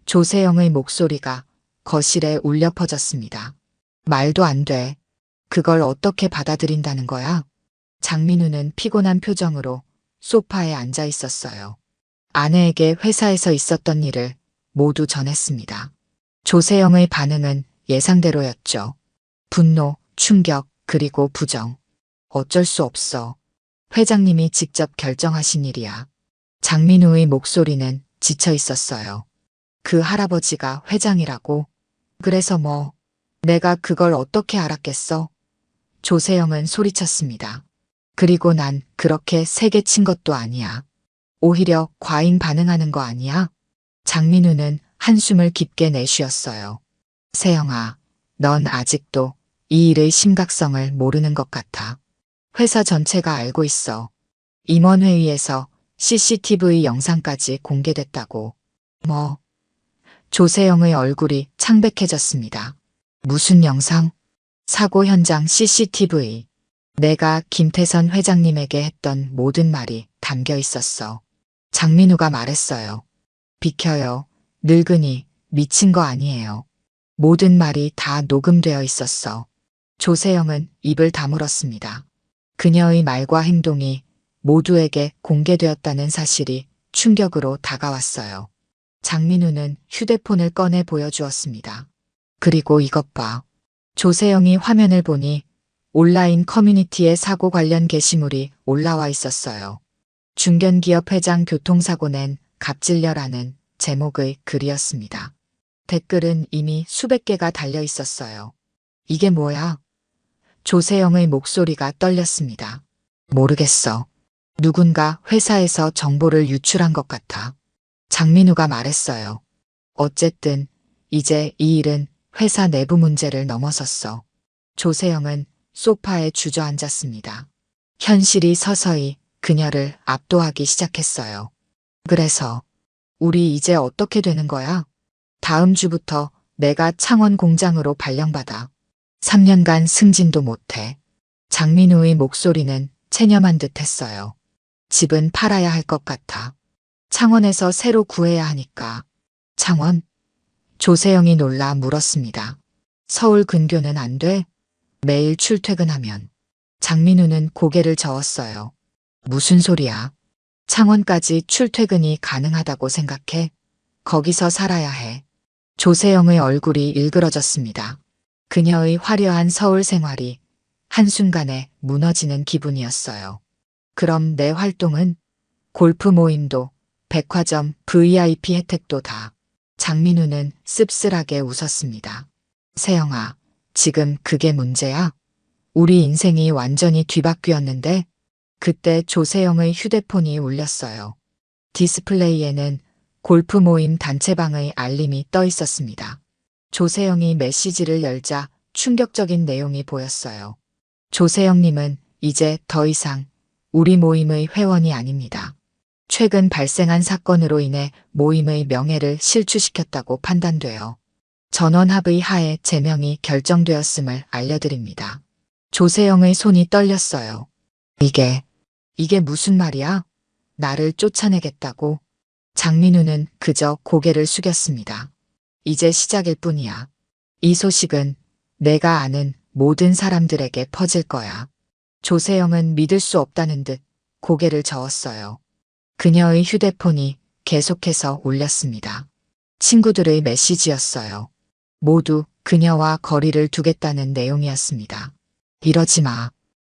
조세영의 목소리가 거실에 울려 퍼졌습니다. 말도 안 돼. 그걸 어떻게 받아들인다는 거야? 장민우는 피곤한 표정으로 소파에 앉아 있었어요. 아내에게 회사에서 있었던 일을 모두 전했습니다. 조세영의 반응은 예상대로였죠. 분노, 충격, 그리고 부정. 어쩔 수 없어. 회장님이 직접 결정하신 일이야. 장민우의 목소리는 지쳐 있었어요. 그 할아버지가 회장이라고? 그래서 뭐, 내가 그걸 어떻게 알았겠어? 조세영은 소리쳤습니다. 그리고 난 그렇게 세게 친 것도 아니야. 오히려 과잉 반응하는 거 아니야? 장민우는 한숨을 깊게 내쉬었어요. 세영아, 넌 아직도 이 일의 심각성을 모르는 것 같아. 회사 전체가 알고 있어. 임원회의에서 CCTV 영상까지 공개됐다고. 뭐? 조세영의 얼굴이 창백해졌습니다. 무슨 영상? 사고 현장 CCTV. 내가 김태선 회장님에게 했던 모든 말이 담겨 있었어. 장민우가 말했어요. 비켜요. 늙은이, 미친 거 아니에요. 모든 말이 다 녹음되어 있었어. 조세영은 입을 다물었습니다. 그녀의 말과 행동이 모두에게 공개되었다는 사실이 충격으로 다가왔어요. 장민우는 휴대폰을 꺼내 보여주었습니다. 그리고 이것 봐. 조세영이 화면을 보니 온라인 커뮤니티에 사고 관련 게시물이 올라와 있었어요. 중견기업 회장 교통사고 낸 갑질녀라는 제목의 글이었습니다. 댓글은 이미 수백 개가 달려 있었어요. 이게 뭐야? 조세영의 목소리가 떨렸습니다. 모르겠어. 누군가 회사에서 정보를 유출한 것 같아. 장민우가 말했어요. 어쨌든 이제 이 일은 회사 내부 문제를 넘어섰어. 조세영은 소파에 주저앉았습니다. 현실이 서서히 그녀를 압도하기 시작했어요. 그래서 우리 이제 어떻게 되는 거야? 다음 주부터 내가 창원 공장으로 발령받아. 3년간 승진도 못해. 장민우의 목소리는 체념한 듯 했어요. 집은 팔아야 할 것 같아. 창원에서 새로 구해야 하니까. 창원? 조세영이 놀라 물었습니다. 서울 근교는 안 돼? 매일 출퇴근하면. 장민우는 고개를 저었어요. 무슨 소리야? 창원까지 출퇴근이 가능하다고 생각해? 거기서 살아야 해. 조세영의 얼굴이 일그러졌습니다. 그녀의 화려한 서울 생활이 한순간에 무너지는 기분이었어요. 그럼 내 활동은? 골프 모임도, 백화점, VIP 혜택도 다. 장민우는 씁쓸하게 웃었습니다. 세영아, 지금 그게 문제야? 우리 인생이 완전히 뒤바뀌었는데? 그때 조세영의 휴대폰이 울렸어요. 디스플레이에는 골프 모임 단체방의 알림이 떠 있었습니다. 조세영이 메시지를 열자 충격적인 내용이 보였어요. 조세영님은 이제 더 이상 우리 모임의 회원이 아닙니다. 최근 발생한 사건으로 인해 모임의 명예를 실추시켰다고 판단되어 전원합의 하에 제명이 결정되었음을 알려드립니다. 조세영의 손이 떨렸어요. 이게 무슨 말이야? 나를 쫓아내겠다고? 장민우는 그저 고개를 숙였습니다. 이제 시작일 뿐이야. 이 소식은 내가 아는 모든 사람들에게 퍼질 거야. 조세영은 믿을 수 없다는 듯 고개를 저었어요. 그녀의 휴대폰이 계속해서 울렸습니다. 친구들의 메시지였어요. 모두 그녀와 거리를 두겠다는 내용이었습니다. 이러지 마.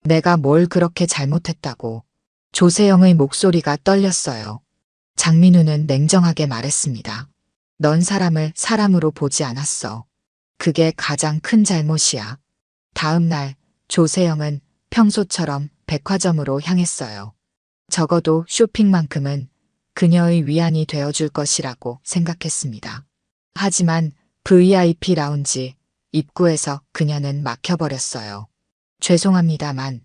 내가 뭘 그렇게 잘못했다고. 조세영의 목소리가 떨렸어요. 장민우는 냉정하게 말했습니다. 넌 사람을 사람으로 보지 않았어. 그게 가장 큰 잘못이야. 다음 날 조세영은 평소처럼 백화점으로 향했어요. 적어도 쇼핑만큼은 그녀의 위안이 되어줄 것이라고 생각했습니다. 하지만 VIP 라운지 입구에서 그녀는 막혀버렸어요. 죄송합니다만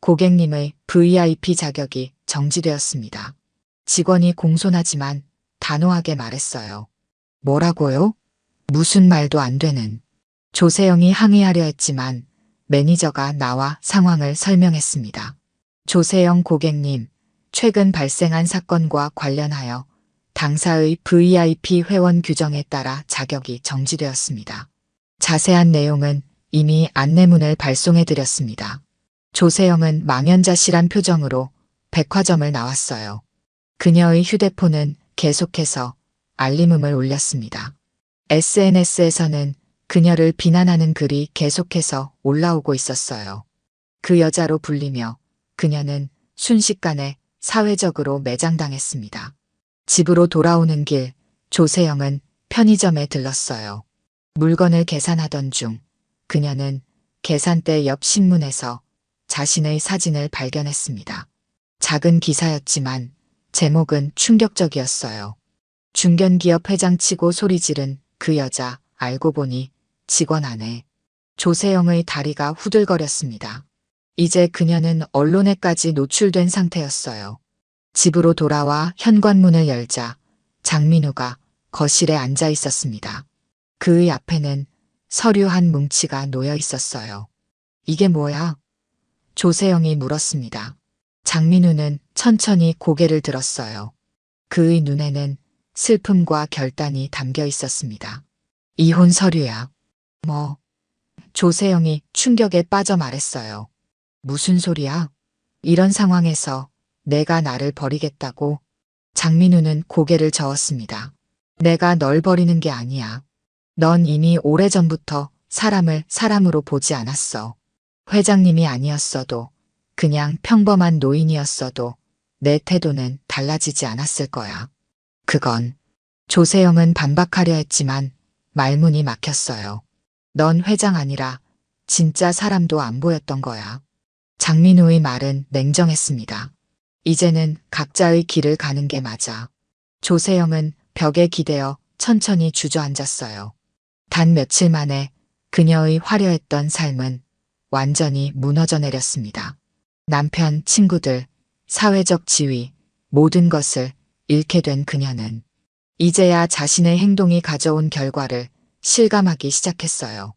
고객님의 VIP 자격이 정지되었습니다. 직원이 공손하지만 단호하게 말했어요. 뭐라고요? 무슨 말도 안 되는. 조세영이 항의하려 했지만 매니저가 나와 상황을 설명했습니다. 조세영 고객님, 최근 발생한 사건과 관련하여 당사의 VIP 회원 규정에 따라 자격이 정지되었습니다. 자세한 내용은 이미 안내문을 발송해드렸습니다. 조세영은 망연자실한 표정으로 백화점을 나왔어요. 그녀의 휴대폰은 계속해서 알림음을 울렸습니다. SNS에서는 그녀를 비난하는 글이 계속해서 올라오고 있었어요. 그 여자로 불리며 그녀는 순식간에 사회적으로 매장당했습니다. 집으로 돌아오는 길, 조세영은 편의점에 들렀어요. 물건을 계산하던 중 그녀는 계산대 옆 신문에서 자신의 사진을 발견했습니다. 작은 기사였지만 제목은 충격적이었어요. 중견기업 회장치고 소리 지른 그 여자, 알고 보니 직원 아내. 조세영의 다리가 후들거렸습니다. 이제 그녀는 언론에까지 노출된 상태였어요. 집으로 돌아와 현관문을 열자 장민우가 거실에 앉아 있었습니다. 그의 앞에는 서류 한 뭉치가 놓여 있었어요. 이게 뭐야? 조세영이 물었습니다. 장민우는 천천히 고개를 들었어요. 그의 눈에는 슬픔과 결단이 담겨 있었습니다. 이혼 서류야. 뭐? 조세영이 충격에 빠져 말했어요. 무슨 소리야? 이런 상황에서 내가 나를 버리겠다고? 장민우는 고개를 저었습니다. 내가 널 버리는 게 아니야. 넌 이미 오래전부터 사람을 사람으로 보지 않았어. 회장님이 아니었어도, 그냥 평범한 노인이었어도 내 태도는 달라지지 않았을 거야. 그건. 조세영은 반박하려 했지만 말문이 막혔어요. 넌 회장 아니라 진짜 사람도 안 보였던 거야. 장민우의 말은 냉정했습니다. 이제는 각자의 길을 가는 게 맞아. 조세영은 벽에 기대어 천천히 주저앉았어요. 단 며칠 만에 그녀의 화려했던 삶은 완전히 무너져 내렸습니다. 남편, 친구들, 사회적 지위, 모든 것을 잃게 된 그녀는 이제야 자신의 행동이 가져온 결과를 실감하기 시작했어요.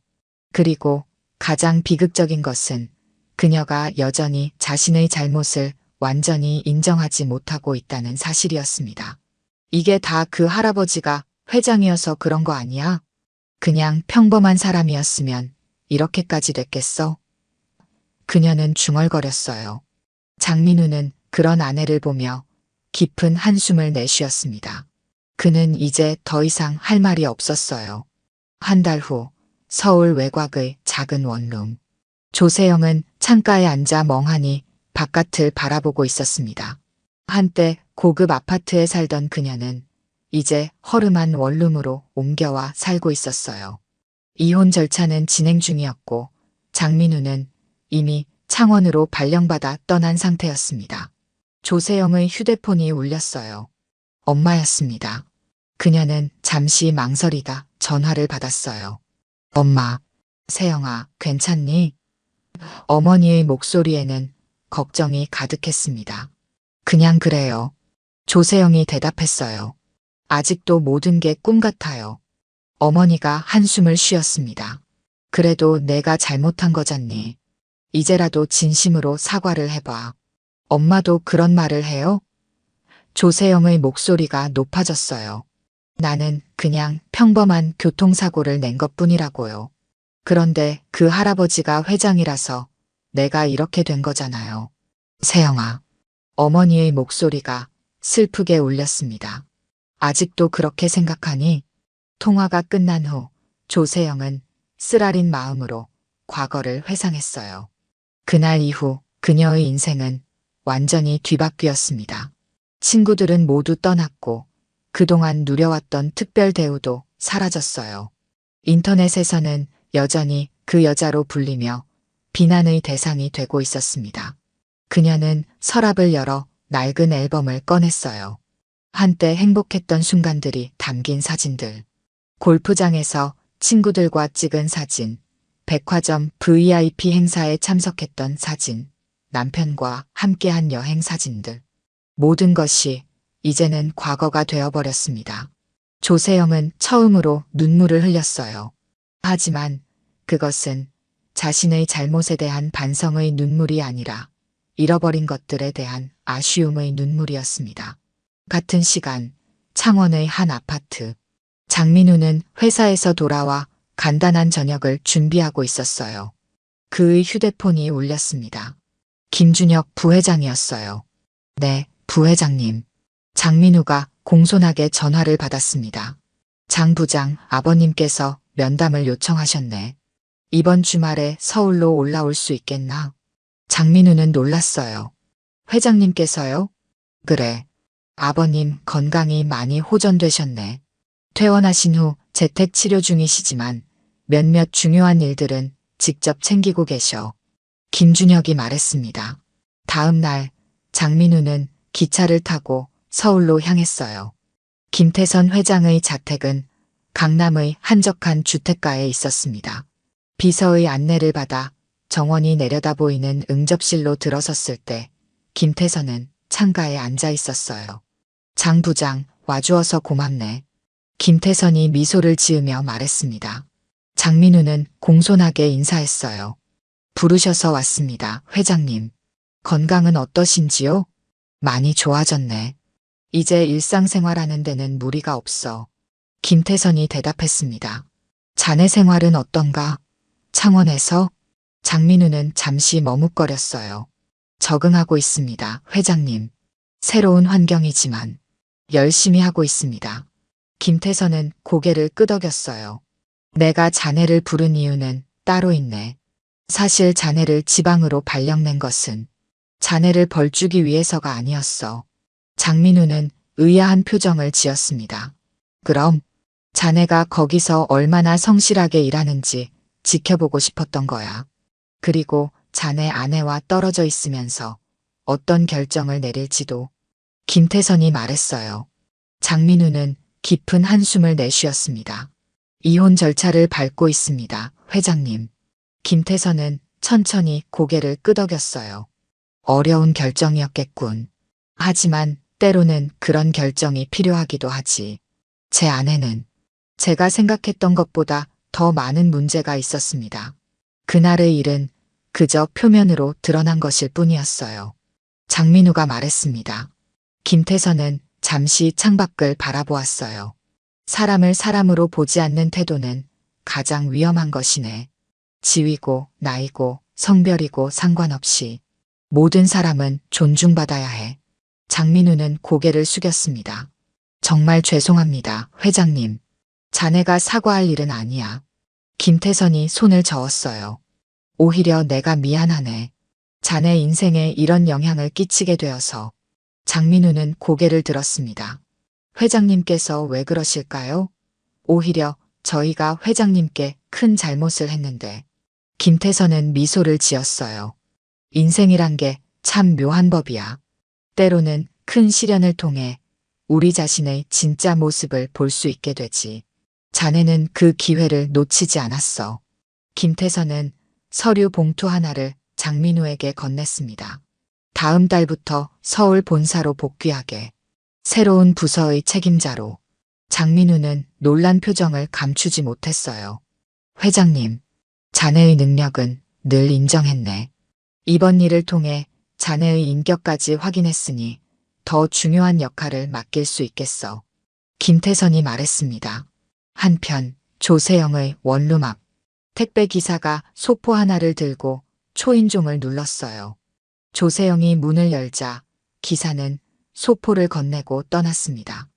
그리고 가장 비극적인 것은 그녀가 여전히 자신의 잘못을 완전히 인정하지 못하고 있다는 사실이었습니다. 이게 다 그 할아버지가 회장이어서 그런 거 아니야? 그냥 평범한 사람이었으면 이렇게까지 됐겠어? 그녀는 중얼거렸어요. 장민우는 그런 아내를 보며 깊은 한숨을 내쉬었습니다. 그는 이제 더 이상 할 말이 없었어요. 한 달 후 서울 외곽의 작은 원룸. 조세영은 창가에 앉아 멍하니 바깥을 바라보고 있었습니다. 한때 고급 아파트에 살던 그녀는 이제 허름한 원룸으로 옮겨와 살고 있었어요. 이혼 절차는 진행 중이었고 장민우는 이미 창원으로 발령받아 떠난 상태였습니다. 조세영의 휴대폰이 울렸어요. 엄마였습니다. 그녀는 잠시 망설이다 전화를 받았어요. 엄마, 세영아, 괜찮니? 어머니의 목소리에는 걱정이 가득했습니다. 그냥 그래요. 조세영이 대답했어요. 아직도 모든 게 꿈 같아요. 어머니가 한숨을 쉬었습니다. 그래도 내가 잘못한 거잖니. 이제라도 진심으로 사과를 해봐. 엄마도 그런 말을 해요? 조세영의 목소리가 높아졌어요. 나는 그냥 평범한 교통사고를 낸 것뿐이라고요. 그런데 그 할아버지가 회장이라서 내가 이렇게 된 거잖아요. 세영아. 어머니의 목소리가 슬프게 울렸습니다. 아직도 그렇게 생각하니? 통화가 끝난 후 조세영은 쓰라린 마음으로 과거를 회상했어요. 그날 이후 그녀의 인생은 완전히 뒤바뀌었습니다. 친구들은 모두 떠났고 그동안 누려왔던 특별 대우도 사라졌어요. 인터넷에서는 여전히 그 여자로 불리며 비난의 대상이 되고 있었습니다. 그녀는 서랍을 열어 낡은 앨범을 꺼냈어요. 한때 행복했던 순간들이 담긴 사진들. 골프장에서 친구들과 찍은 사진, 백화점 VIP 행사에 참석했던 사진, 남편과 함께한 여행 사진들. 모든 것이 이제는 과거가 되어버렸습니다. 조세영은 처음으로 눈물을 흘렸어요. 하지만 그것은 자신의 잘못에 대한 반성의 눈물이 아니라 잃어버린 것들에 대한 아쉬움의 눈물이었습니다. 같은 시간 창원의 한 아파트. 장민우는 회사에서 돌아와 간단한 저녁을 준비하고 있었어요. 그의 휴대폰이 울렸습니다. 김준혁 부회장이었어요. 네, 부회장님. 장민우가 공손하게 전화를 받았습니다. 장 부장 아버님께서 면담을 요청하셨네. 이번 주말에 서울로 올라올 수 있겠나? 장민우는 놀랐어요. 회장님께서요? 그래. 아버님 건강이 많이 호전되셨네. 퇴원하신 후 재택 치료 중이시지만 몇몇 중요한 일들은 직접 챙기고 계셔. 김준혁이 말했습니다. 다음 날 장민우는 기차를 타고 서울로 향했어요. 김태선 회장의 자택은 강남의 한적한 주택가에 있었습니다. 비서의 안내를 받아 정원이 내려다 보이는 응접실로 들어섰을 때 김태선은 창가에 앉아 있었어요. 장 부장, 와주어서 고맙네. 김태선이 미소를 지으며 말했습니다. 장민우는 공손하게 인사했어요. 부르셔서 왔습니다, 회장님. 건강은 어떠신지요? 많이 좋아졌네. 이제 일상생활하는 데는 무리가 없어. 김태선이 대답했습니다. 자네 생활은 어떤가? 창원에서? 장민우는 잠시 머뭇거렸어요. 적응하고 있습니다, 회장님. 새로운 환경이지만 열심히 하고 있습니다. 김태선은 고개를 끄덕였어요. 내가 자네를 부른 이유는 따로 있네. 사실 자네를 지방으로 발령낸 것은 자네를 벌주기 위해서가 아니었어. 장민우는 의아한 표정을 지었습니다. 그럼 자네가 거기서 얼마나 성실하게 일하는지 지켜보고 싶었던 거야. 그리고 자네 아내와 떨어져 있으면서 어떤 결정을 내릴지도. 김태선이 말했어요. 장민우는 깊은 한숨을 내쉬었습니다. 이혼 절차를 밟고 있습니다, 회장님. 김태선은 천천히 고개를 끄덕였어요. 어려운 결정이었겠군. 하지만 때로는 그런 결정이 필요하기도 하지. 제 아내는 제가 생각했던 것보다 더 많은 문제가 있었습니다. 그날의 일은 그저 표면으로 드러난 것일 뿐이었어요. 장민우가 말했습니다. 김태선은 잠시 창밖을 바라보았어요. 사람을 사람으로 보지 않는 태도는 가장 위험한 것이네. 지위고 나이고 성별이고 상관없이 모든 사람은 존중받아야 해. 장민우는 고개를 숙였습니다. 정말 죄송합니다, 회장님. 자네가 사과할 일은 아니야. 김태선이 손을 저었어요. 오히려 내가 미안하네. 자네 인생에 이런 영향을 끼치게 되어서. 장민우는 고개를 들었습니다. 회장님께서 왜 그러실까요? 오히려 저희가 회장님께 큰 잘못을 했는데. 김태선은 미소를 지었어요. 인생이란 게 참 묘한 법이야. 때로는 큰 시련을 통해 우리 자신의 진짜 모습을 볼 수 있게 되지. 자네는 그 기회를 놓치지 않았어. 김태선은 서류 봉투 하나를 장민우에게 건넸습니다. 다음 달부터 서울 본사로 복귀하게. 새로운 부서의 책임자로. 장민우는 놀란 표정을 감추지 못했어요. 회장님, 자네의 능력은 늘 인정했네. 이번 일을 통해 자네의 인격까지 확인했으니 더 중요한 역할을 맡길 수 있겠어. 김태선이 말했습니다. 한편 조세영의 원룸 앞. 택배 기사가 소포 하나를 들고 초인종을 눌렀어요. 조세영이 문을 열자 기사는 소포를 건네고 떠났습니다.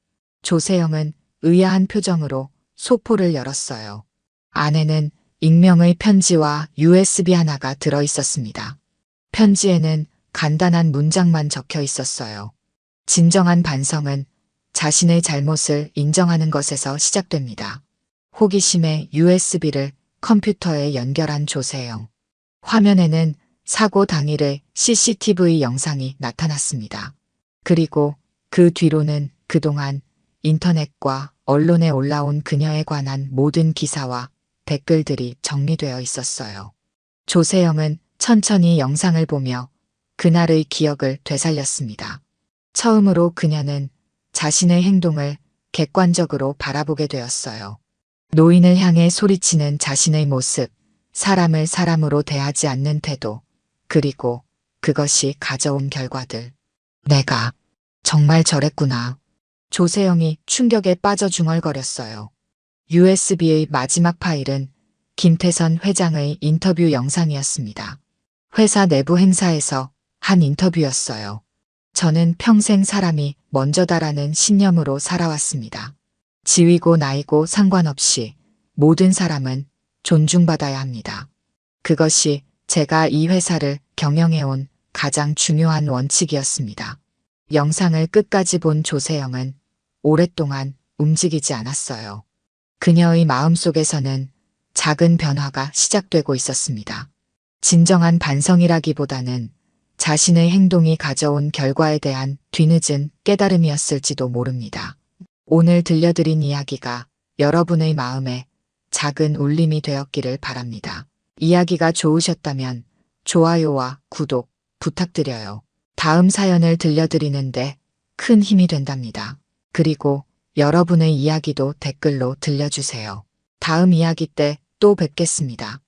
조세영은 의아한 표정으로 소포를 열었어요. 안에는 익명의 편지와 USB 하나가 들어 있었습니다. 편지에는 간단한 문장만 적혀 있었어요. 진정한 반성은 자신의 잘못을 인정하는 것에서 시작됩니다. 호기심에 USB를 컴퓨터에 연결한 조세영. 화면에는 사고 당일의 CCTV 영상이 나타났습니다. 그리고 그 뒤로는 그동안 인터넷과 언론에 올라온 그녀에 관한 모든 기사와 댓글들이 정리되어 있었어요. 조세영은 천천히 영상을 보며 그날의 기억을 되살렸습니다. 처음으로 그녀는 자신의 행동을 객관적으로 바라보게 되었어요. 노인을 향해 소리치는 자신의 모습, 사람을 사람으로 대하지 않는 태도, 그리고 그것이 가져온 결과들. 내가 정말 저랬구나. 조세영이 충격에 빠져 중얼거렸어요. USB의 마지막 파일은 김태선 회장의 인터뷰 영상이었습니다. 회사 내부 행사에서 한 인터뷰였어요. 저는 평생 사람이 먼저다라는 신념으로 살아왔습니다. 지위고 나이고 상관없이 모든 사람은 존중받아야 합니다. 그것이 제가 이 회사를 경영해온 가장 중요한 원칙이었습니다. 영상을 끝까지 본 조세영은 오랫동안 움직이지 않았어요. 그녀의 마음속에서는 작은 변화가 시작되고 있었습니다. 진정한 반성이라기보다는 자신의 행동이 가져온 결과에 대한 뒤늦은 깨달음이었을지도 모릅니다. 오늘 들려드린 이야기가 여러분의 마음에 작은 울림이 되었기를 바랍니다. 이야기가 좋으셨다면 좋아요와 구독 부탁드려요. 다음 사연을 들려드리는데 큰 힘이 된답니다. 그리고 여러분의 이야기도 댓글로 들려주세요. 다음 이야기 때 또 뵙겠습니다.